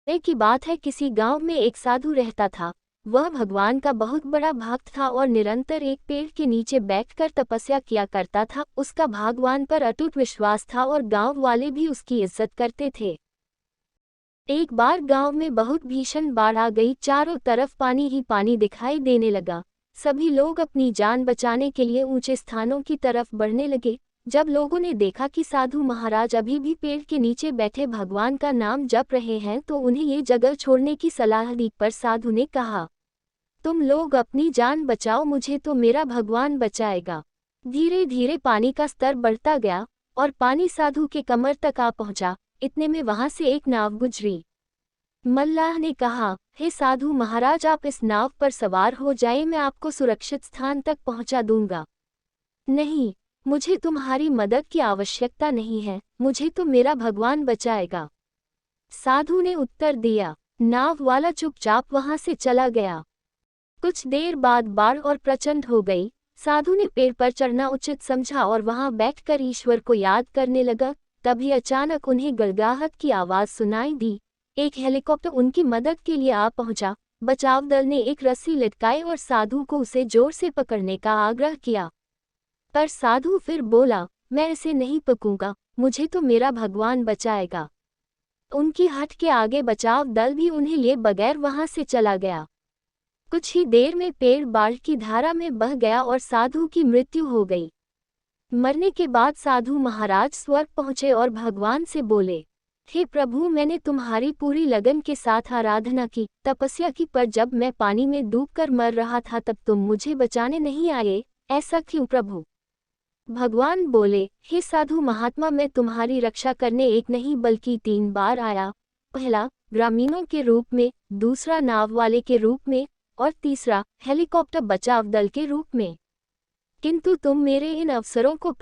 एक की बात है, किसी गांव में एक साधु रहता था। वह भगवान का बहुत बड़ा भक्त था और निरंतर एक पेड़ के नीचे बैठकर तपस्या किया करता था। उसका भगवान पर अटूट विश्वास था और गांव वाले भी उसकी इज्जत करते थे। एक बार गांव में बहुत भीषण बाढ़ आ गई। चारों तरफ पानी ही पानी दिखाई देने लगा। सभी लोग अपनी जान बचाने के लिए ऊंचे स्थानों की तरफ बढ़ने लगे। जब लोगों ने देखा कि साधु महाराज अभी भी पेड़ के नीचे बैठे भगवान का नाम जप रहे हैं तो उन्हें ये जगह छोड़ने की सलाह दी। पर साधु ने कहा, तुम लोग अपनी जान बचाओ, मुझे तो मेरा भगवान बचाएगा। धीरे धीरे पानी का स्तर बढ़ता गया और पानी साधु के कमर तक आ पहुंचा। इतने में वहां से एक नाव गुजरी। मल्लाह ने कहा, हे साधु महाराज, आप इस नाव पर सवार हो जाएं, मैं आपको सुरक्षित स्थान तक पहुंचा दूंगा। नहीं, मुझे तुम्हारी मदद की आवश्यकता नहीं है, मुझे तो मेरा भगवान बचाएगा, साधु ने उत्तर दिया। नाव वाला चुपचाप वहां से चला गया। कुछ देर बाद बाढ़ और प्रचंड हो गई। साधु ने पेड़ पर चढ़ना उचित समझा और वहां बैठकर ईश्वर को याद करने लगा। तभी अचानक उन्हें गड़गड़ाहट की आवाज सुनाई दी। एक हेलीकॉप्टर उनकी मदद के लिए आ पहुंचा। बचाव दल ने एक रस्सी लटकाई और साधु को उसे जोर से पकड़ने का आग्रह किया। पर साधु फिर बोला, मैं इसे नहीं पकड़ूंगा, मुझे तो मेरा भगवान बचाएगा। उनकी हट के आगे बचाव दल भी उन्हें लिए बगैर वहां से चला गया। कुछ ही देर में पेड़ बाढ़ की धारा में बह गया और साधु की मृत्यु हो गई। मरने के बाद साधु महाराज स्वर्ग पहुंचे और भगवान से बोले, हे प्रभु, मैंने तुम्हारी पूरी लगन के साथ आराधना की, तपस्या की, पर जब मैं पानी में डूबकर मर रहा था तब तुम मुझे बचाने नहीं आए, ऐसा क्यों प्रभु? भगवान बोले, हे साधु महात्मा, मैं तुम्हारी रक्षा करने एक नहीं बल्कि 3 बार आया। पहला ग्रामीणों के रूप में, दूसरा नाव वाले के रूप में और तीसरा हेलीकॉप्टर बचाव दल के रूप में। किंतु तुम मेरे इन अवसरों को